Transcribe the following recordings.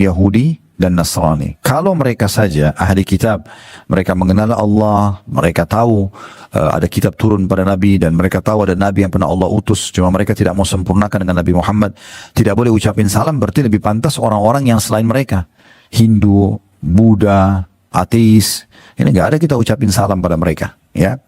Yahudi dan Nasrani. Kalau mereka saja ahli kitab, mereka mengenal Allah, mereka tahu ada kitab turun pada Nabi, dan mereka tahu ada Nabi yang pernah Allah utus, cuma mereka tidak mau sempurnakan dengan Nabi Muhammad, tidak boleh ucapin salam, berarti lebih pantas orang-orang yang selain mereka. Hindu, Buddha, ateis, ini nggak ada kita ucapin salam pada mereka. Ya,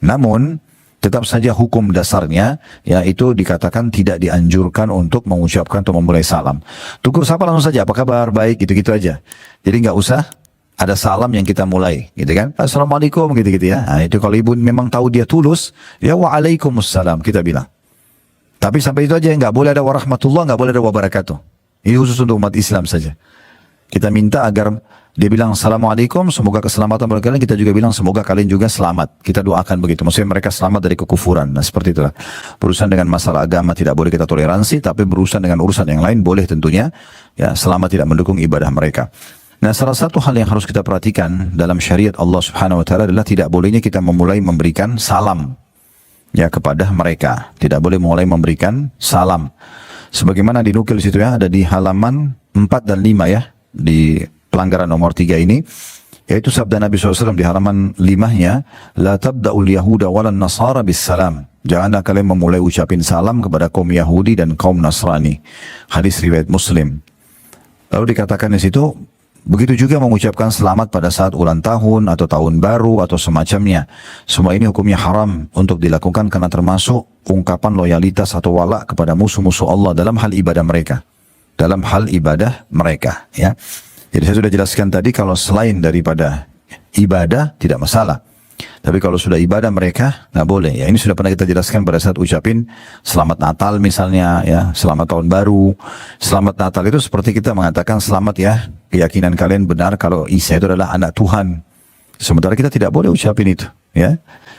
namun tetap saja hukum dasarnya, yaitu dikatakan tidak dianjurkan untuk mengucapkan atau memulai salam. Tegur sapa langsung saja, apa kabar, baik, gitu-gitu aja. Jadi nggak usah ada salam yang kita mulai, gitu kan? Assalamualaikum, gitu-gitu ya. Nah, itu kalau ibu memang tahu dia tulus, ya waalaikumsalam kita bilang. Tapi sampai itu aja, nggak boleh ada warahmatullah, nggak boleh ada wabarakatuh. Ini khusus untuk umat Islam saja. Kita minta agar dia bilang assalamualaikum, semoga keselamatan bagi kalian. Kita juga bilang semoga kalian juga selamat. Kita doakan begitu. Maksudnya mereka selamat dari kekufuran. Nah seperti itulah. Berurusan dengan masalah agama tidak boleh kita toleransi, tapi berurusan dengan urusan yang lain boleh tentunya. Ya, selama tidak mendukung ibadah mereka. Nah salah satu hal yang harus kita perhatikan dalam syariat Allah Subhanahu Wa Taala adalah tidak bolehnya kita memulai memberikan salam ya kepada mereka. Tidak boleh mulai memberikan salam. Sebagaimana dinukil situ ya, ada di halaman 4 dan 5 ya, di pelanggaran nomor 3 ini, yaitu sabda Nabi SAW di halaman 5-nya, la tabda'ul yahuda walan nasara bis salam. Janganlah kalian memulai ucapin salam kepada kaum Yahudi dan kaum Nasrani. Hadis riwayat Muslim. Lalu dikatakan di situ, begitu juga mengucapkan selamat pada saat ulang tahun atau tahun baru atau semacamnya. Semua ini hukumnya haram untuk dilakukan karena termasuk ungkapan loyalitas atau wala kepada musuh-musuh Allah dalam hal ibadah mereka. Dalam hal ibadah mereka, ya. Jadi saya sudah jelaskan tadi, kalau selain daripada ibadah tidak masalah. Tapi kalau sudah ibadah mereka nggak boleh. Ya ini sudah pernah kita jelaskan pada saat ucapin selamat Natal misalnya, ya selamat tahun baru. Selamat Natal itu seperti kita mengatakan selamat ya, keyakinan kalian benar kalau Isa itu adalah anak Tuhan. Sementara kita tidak boleh ucapin itu, ya.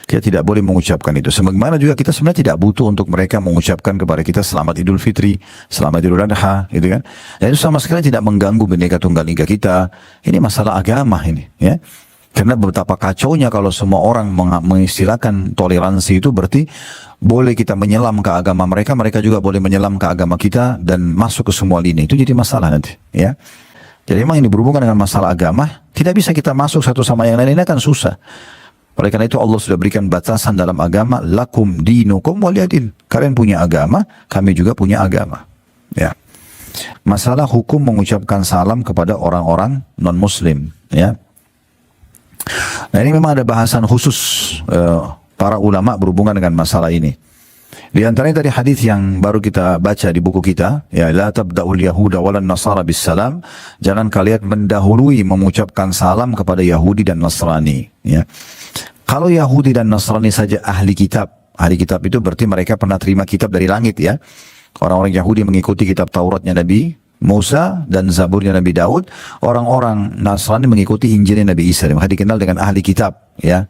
Kita tidak boleh mengucapkan itu. Sebagaimana juga kita sebenarnya tidak butuh untuk mereka mengucapkan kepada kita selamat Idul Fitri, selamat Idul Adha, gitu kan. Dan itu sama sekali tidak mengganggu Bhinneka Tunggal Ika kita. Ini masalah agama ini, ya. Karena betapa kacaunya kalau semua orang mengistilahkan toleransi itu, berarti boleh kita menyelam ke agama mereka, mereka juga boleh menyelam ke agama kita dan masuk ke semua lini. Itu jadi masalah nanti, ya. Jadi memang ini berhubungan dengan masalah agama, tidak bisa kita masuk satu sama yang lain, ini akan susah. Oleh karena itu Allah sudah berikan batasan dalam agama, lakum dinukum waliyadin. Kalian punya agama, kami juga punya agama. Ya. Masalah hukum mengucapkan salam kepada orang-orang non-muslim. Ya. Nah ini memang ada bahasan khusus para ulama berhubungan dengan masalah ini. Di antaranya tadi hadis yang baru kita baca di buku kita, ya la tabda'ul yahuda walan nasara bis salam. Jangan kalian mendahului mengucapkan salam kepada Yahudi dan Nasrani, ya. Kalau Yahudi dan Nasrani saja ahli kitab itu berarti mereka pernah terima kitab dari langit, ya. Orang-orang Yahudi mengikuti kitab Tauratnya Nabi Musa dan Zaburnya Nabi Daud. Orang-orang Nasrani mengikuti Injilnya Nabi Isa. Maka dikenal dengan ahli kitab, ya.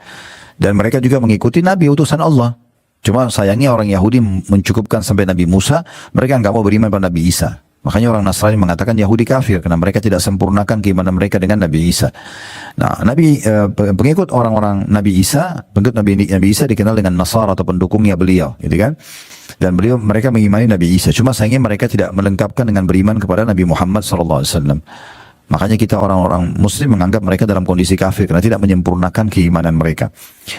Dan mereka juga mengikuti Nabi utusan Allah. Cuma sayangnya orang Yahudi mencukupkan sampai Nabi Musa, mereka nggak mau beriman pada Nabi Isa. Makanya orang Nasrani mengatakan Yahudi kafir karena mereka tidak sempurnakan keimanan mereka dengan Nabi Isa. Nah, pengikut orang-orang Nabi Isa, pengikut Nabi Isa dikenal dengan Nasara atau pendukungnya beliau, gitu kan? Dan mereka mengimani Nabi Isa. Cuma sayangnya mereka tidak melengkapkan dengan beriman kepada Nabi Muhammad SAW. Makanya kita orang-orang Muslim menganggap mereka dalam kondisi kafir karena tidak menyempurnakan keimanan mereka.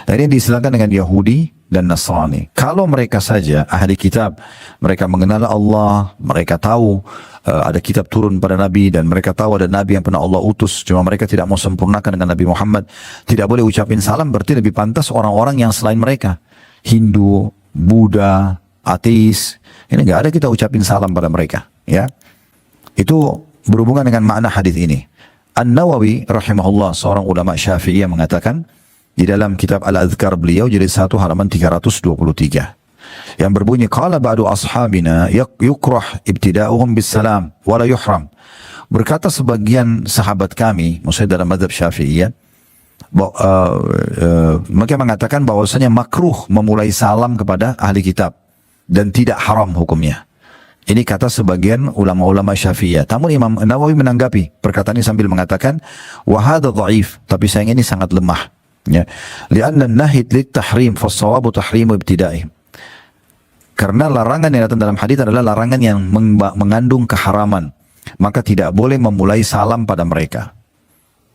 Nah, ini diistilahkan dengan Yahudi dan Nasrani. Kalau mereka saja ahli kitab, mereka mengenal Allah, mereka tahu ada kitab turun pada Nabi, dan mereka tahu ada Nabi yang pernah Allah utus, cuma mereka tidak mau sempurnakan dengan Nabi Muhammad, tidak boleh ucapin salam, berarti lebih pantas orang-orang yang selain mereka. Hindu, Buddha, ateis, ini nggak ada kita ucapin salam pada mereka, ya. Itu berhubungan dengan makna hadis ini. An-Nawawi rahimahullah, seorang ulama Syafi'iyah, mengatakan di dalam kitab Al-Adhkar beliau jilid 1 halaman 323 yang berbunyi, qala ba'du ashabina yukrah ibtida'uhum bis salam wala yuhram. Berkata sebagian sahabat kami, maksudnya dalam mazhab Syafi'iyah, mereka mengatakan bahwasanya makruh memulai salam kepada ahli kitab dan tidak haram hukumnya. Ini kata sebagian ulama-ulama Syafi'iyah. Namun Imam Nawawi menanggapi perkataan ini sambil mengatakan, wa hadha dhaif, tapi sayangnya ini sangat lemah. Ya. Li'anna an-nahid lit-tahrim fas-shawabu tahrimu ibtida'ihim. Karena larangan yang datang dalam hadis adalah larangan yang mengandung keharaman. maka tidak boleh memulai salam pada mereka.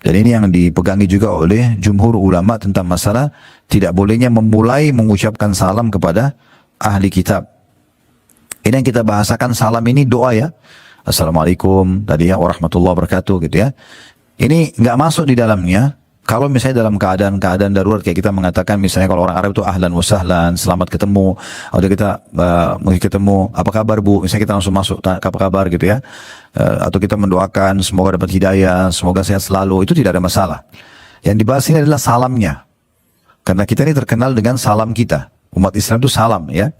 Dan ini yang dipegangi juga oleh jumhur ulama tentang masalah tidak bolehnya memulai mengucapkan salam kepada ahli kitab. Ini yang kita bahasakan salam ini doa ya. Assalamualaikum tadi ya, warahmatullahi wabarakatuh gitu ya. Ini nggak masuk di dalamnya. Kalau misalnya dalam keadaan darurat kayak kita mengatakan misalnya kalau orang Arab itu ahlan wa sahlan, selamat ketemu, atau kita ketemu, apa kabar Bu? Misalnya kita langsung masuk, apa kabar gitu ya. Atau kita mendoakan semoga dapat hidayah, semoga sehat selalu, itu tidak ada masalah. Yang dibahas ini adalah salamnya. Karena kita ini terkenal dengan salam kita. Umat Islam itu salam ya.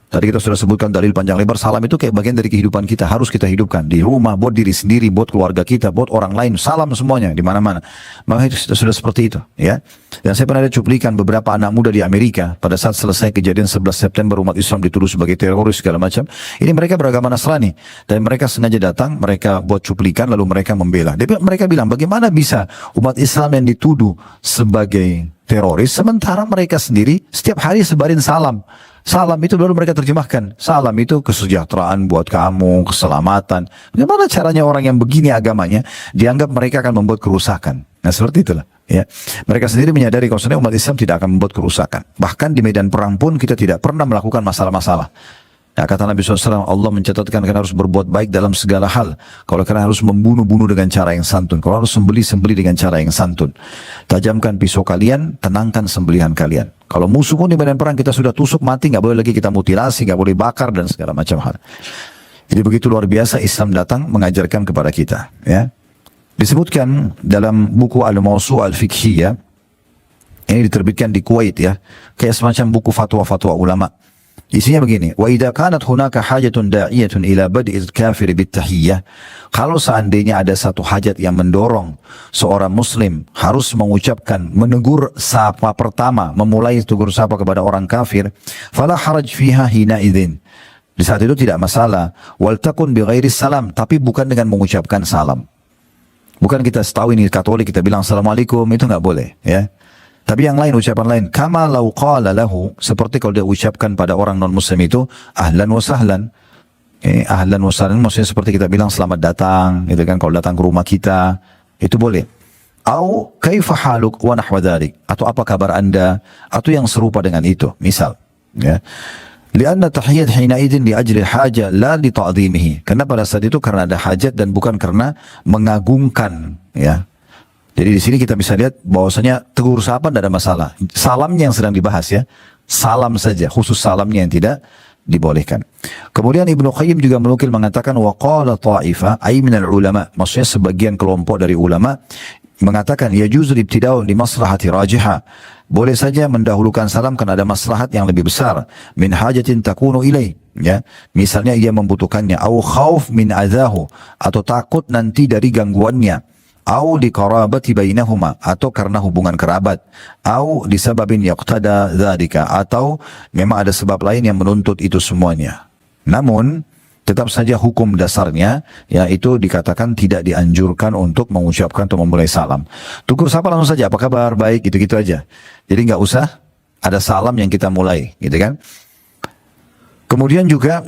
Tadi kita sudah sebutkan dalil panjang lebar, salam itu kayak bagian dari kehidupan kita, harus kita hidupkan di rumah, buat diri sendiri, buat keluarga kita, buat orang lain, salam semuanya di mana-mana. Maka itu sudah seperti itu, ya. Dan saya pernah ada cuplikan beberapa anak muda di Amerika pada saat selesai kejadian 11 September umat Islam dituduh sebagai teroris segala macam. Ini mereka beragama Nasrani dan mereka sengaja datang, mereka buat cuplikan lalu mereka membela. Mereka bilang bagaimana bisa umat Islam yang dituduh sebagai teroris sementara mereka sendiri setiap hari sebarin salam. Salam itu baru mereka terjemahkan. Salam itu kesejahteraan buat kamu, keselamatan. Bagaimana caranya orang yang begini agamanya dianggap mereka akan membuat kerusakan. Nah seperti itulah. Ya, mereka sendiri menyadari kalau sebenarnya umat Islam tidak akan membuat kerusakan. Bahkan di medan perang pun kita tidak pernah melakukan masalah-masalah. Ya, kata Nabi SAW, Allah mencatatkan kalian harus berbuat baik dalam segala hal. Kalau kalian harus membunuh-bunuh dengan cara yang santun. Kalau harus sembelih-sembelih dengan cara yang santun. Tajamkan pisau kalian, tenangkan sembelihan kalian. Kalau musuh pun di medan perang kita sudah tusuk mati, nggak boleh lagi kita mutilasi, nggak boleh bakar dan segala macam hal. Jadi begitu luar biasa Islam datang mengajarkan kepada kita. Ya, disebutkan dalam buku Al-Mawsu' Al-Fiqhiyah, ini diterbitkan di Kuwait ya, kayak semacam buku fatwa-fatwa ulama. Isinya begini, wa idza kanat hunaka hajatun da'iyatun ila bad'il kafir bitahiyyah. Kalau seandainya ada satu hajat yang mendorong seorang muslim harus mengucapkan menegur sapa pertama, memulai tegur sapa kepada orang kafir, fala haraj fiha hina idzin. Di saat itu tidak masalah, wal takun bi ghairi salam, tapi bukan dengan mengucapkan salam. Bukan kita setahu ini Katolik kita bilang assalamualaikum, itu enggak boleh ya. Tapi yang lain, ucapan lain, kama law qala lahu, seperti kalau dia ucapkan pada orang non-muslim itu, ahlan wa sahlan. Ahlan wa sahlan maksudnya seperti kita bilang selamat datang, gitu kan, kalau datang ke rumah kita, itu boleh. Au kaifa haluk wa nahwa dzalik, atau apa kabar Anda, atau yang serupa dengan itu, misal. Ya. Lianna tahiyyat hina idzin li ajli haja la li ta'dhimihi. Karena pada saat itu karena ada hajat dan bukan karena mengagungkan, ya. Jadi di sini kita bisa lihat bahwasanya tegur sapa tidak ada masalah. Salamnya yang sedang dibahas ya. Salam saja, khusus salamnya yang tidak dibolehkan. Kemudian Ibnu Qayyim juga menukil mengatakan wa qala ta'ifa ay minal ulama. Maksudnya sebagian kelompok dari ulama mengatakan yajuzul ibtida'u li maslahati rajiha. Boleh saja mendahulukan salam karena ada maslahat yang lebih besar min hajatin takunu ilai. Ya, misalnya ia membutuhkannya au khauf min adzahu, atau takut nanti dari gangguannya. Au di qarabati bainahuma, atau karena hubungan kerabat, au disababin yaqtada dzalika, atau memang ada sebab lain yang menuntut itu semuanya. Namun tetap saja hukum dasarnya yaitu dikatakan tidak dianjurkan untuk mengucapkan atau memulai salam. Tegur sapa langsung saja, apa kabar, baik, gitu-gitu aja. Jadi nggak usah ada salam yang kita mulai, gitu kan? Kemudian juga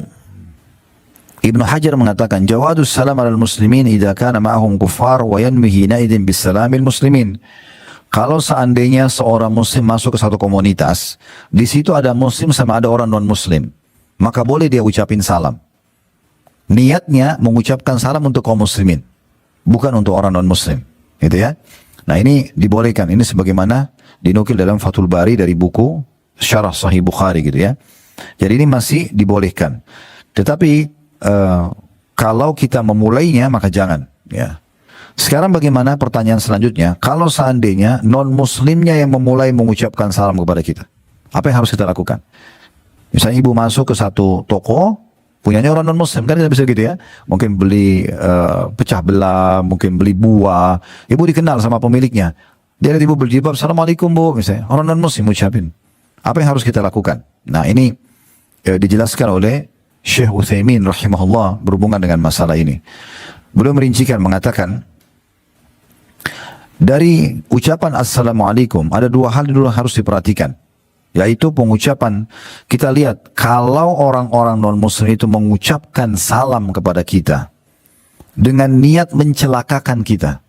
Ibnu Hajar mengatakan jawadus salam alal muslimin idza kana ma'ahum kuffar wa yanmihi naidin bis salamil muslimin. Kalau seandainya seorang muslim masuk ke satu komunitas, di situ ada muslim sama ada orang non muslim, maka boleh dia ucapin salam. Niatnya mengucapkan salam untuk kaum muslimin, bukan untuk orang non muslim, gitu ya. Nah ini dibolehkan, ini sebagaimana dinukil dalam Fathul Bari dari buku Syarah Sahih Bukhari gitu ya. Jadi ini masih dibolehkan. Tetapi kalau kita memulainya maka jangan ya. Sekarang bagaimana pertanyaan selanjutnya, kalau seandainya non muslimnya yang memulai mengucapkan salam kepada kita, apa yang harus kita lakukan? Misalnya ibu masuk ke satu toko punyanya orang non muslim, kan tidak bisa gitu ya, mungkin beli pecah belah, mungkin beli buah, ibu dikenal sama pemiliknya, dia lihat ibu berjilbab, assalamualaikum bu, misalnya orang non muslim ucapin, apa yang harus kita lakukan? Nah ini dijelaskan oleh Syekh Utsaimin rahimahullah berhubungan dengan masalah ini. Beliau merincikan mengatakan dari ucapan assalamualaikum ada dua hal dulu harus diperhatikan, yaitu pengucapan. Kita lihat kalau orang-orang non muslim itu mengucapkan salam kepada kita dengan niat mencelakakan kita.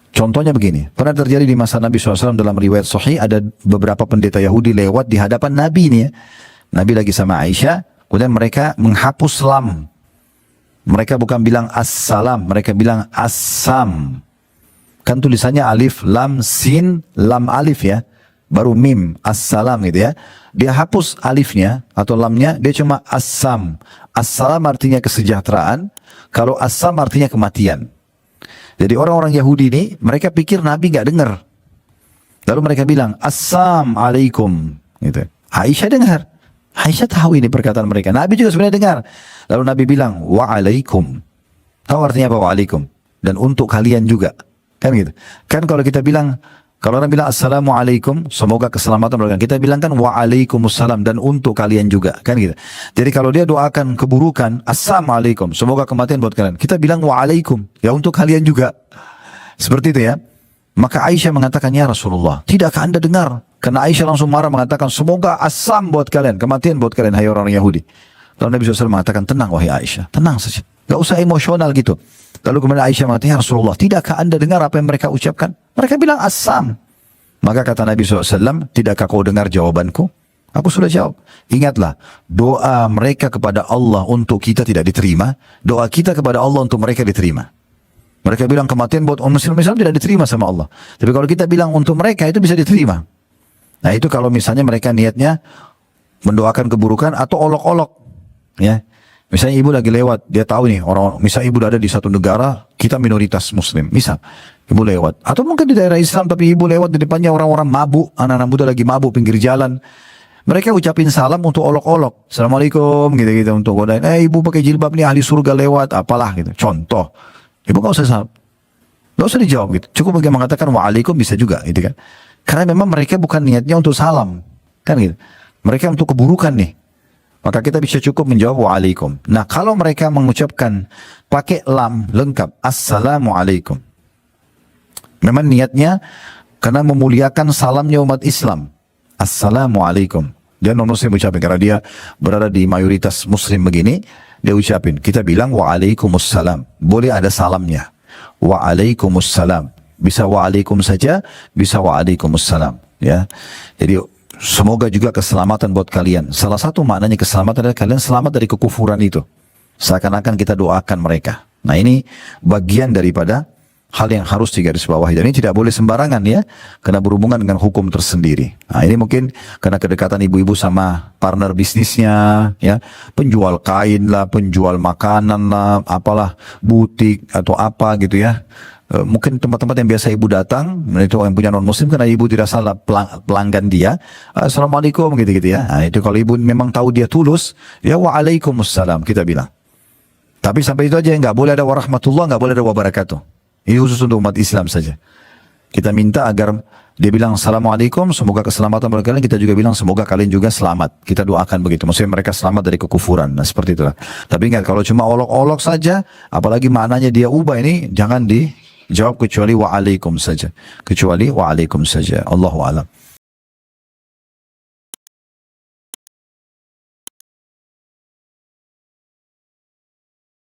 Contohnya begini, pernah terjadi di masa Nabi SAW dalam riwayat sahih, ada beberapa pendeta Yahudi lewat di hadapan Nabi nih ya. Nabi lagi sama Aisyah, kemudian mereka menghapus lam. Mereka bukan bilang assalam, mereka bilang assam. Kan tulisannya alif, lam, sin, lam, alif ya. Baru mim, assalam gitu ya. Dia hapus alifnya atau lamnya, dia cuma assam. Assalam artinya kesejahteraan, kalau assam artinya kematian. Jadi orang-orang Yahudi ini, mereka pikir Nabi gak dengar. Lalu mereka bilang, Assalamualaikum. Gitu. Aisyah dengar. Aisyah tahu ini perkataan mereka. Nabi juga sebenarnya dengar. Lalu Nabi bilang, Wa'alaikum. Tahu artinya apa wa'alaikum? Dan untuk kalian juga. Kan gitu. Kan kalau kita bilang, kalau orang bilang Assalamualaikum, semoga keselamatan bagi kita bilang kan Wa'alaikumussalam dan untuk kalian juga. Kan gitu. Jadi kalau dia doakan keburukan, Assalamualaikum, semoga kematian buat kalian. Kita bilang Wa'alaikum, ya untuk kalian juga. Seperti itu ya. Maka Aisyah mengatakan, ya Rasulullah, tidakkah anda dengar? Karena Aisyah langsung marah mengatakan, semoga assam buat kalian, kematian buat kalian, hai orang Yahudi. Lalu Nabi SAW mengatakan, tenang wahai Aisyah, tenang saja. Gak usah emosional gitu. Lalu kemudian Aisyah mengatakan, ya Rasulullah, tidakkah anda dengar apa yang mereka ucapkan? Mereka bilang assam. Maka kata Nabi SAW, tidakkah kau dengar jawabanku? Aku sudah jawab. Ingatlah, doa mereka kepada Allah untuk kita tidak diterima. Doa kita kepada Allah untuk mereka diterima. Mereka bilang kematian buat orang Muslim tidak diterima sama Allah. Tapi kalau kita bilang untuk mereka itu bisa diterima. Nah itu kalau misalnya mereka niatnya mendoakan keburukan atau olok-olok. Ya. Misalnya ibu lagi lewat, dia tahu nih orang, misalnya ibu ada di satu negara, kita minoritas Muslim, misal ibu lewat, atau mungkin di daerah Islam tapi ibu lewat di depannya orang-orang mabuk, anak-anak muda lagi mabuk pinggir jalan, mereka ucapin salam untuk olok-olok, Assalamualaikum gitu-gitu untuk godain, ibu pakai jilbab nih ahli surga lewat, apalah gitu, contoh, ibu nggak usah salam, nggak usah dijawab gitu, cukup bagi mengatakan waalaikum bisa juga gitu kan, karena memang mereka bukan niatnya untuk salam, kan gitu, mereka untuk keburukan nih. Maka kita bisa cukup menjawab wa'alaikum. Nah kalau mereka mengucapkan pakai lam lengkap, assalamualaikum. Memang niatnya karena memuliakan salamnya umat Islam. Assalamualaikum. Dia non-muslim ucapin karena dia berada di mayoritas muslim begini. Dia ucapin, kita bilang wa'alaikumussalam. Boleh ada salamnya. Wa'alaikumussalam. Bisa wa'alaikum saja, bisa wa'alaikumussalam. Ya. Jadi semoga juga keselamatan buat kalian. Salah satu maknanya keselamatan adalah kalian selamat dari kekufuran itu. Seakan-akan kita doakan mereka. Nah ini bagian daripada hal yang harus digarisbawahi. Dan ini tidak boleh sembarangan ya. Karena berhubungan dengan hukum tersendiri. Nah ini mungkin karena kedekatan ibu-ibu sama partner bisnisnya. Ya, penjual kain lah, penjual makanan lah, apalah, butik atau apa gitu ya. Mungkin tempat-tempat yang biasa ibu datang, itu yang punya non-muslim karena ibu tidak salah pelanggan dia, Assalamualaikum gitu-gitu ya. Nah, itu kalau ibu memang tahu dia tulus, ya wa'alaikumussalam kita bilang. Tapi sampai itu aja, nggak boleh ada warahmatullah, nggak boleh ada wabarakatuh. Ini khusus untuk umat Islam saja. Kita minta agar dia bilang Assalamualaikum, semoga keselamatan bagi kalian, kita juga bilang semoga kalian juga selamat. Kita doakan begitu, maksudnya mereka selamat dari kekufuran. Nah seperti itulah. Tapi ingat, kalau cuma olok-olok saja, apalagi maknanya dia ubah ini, jangan dijawab kecuali wa'alaikum saja. Kecuali wa'alaikum saja. Allahu a'lam.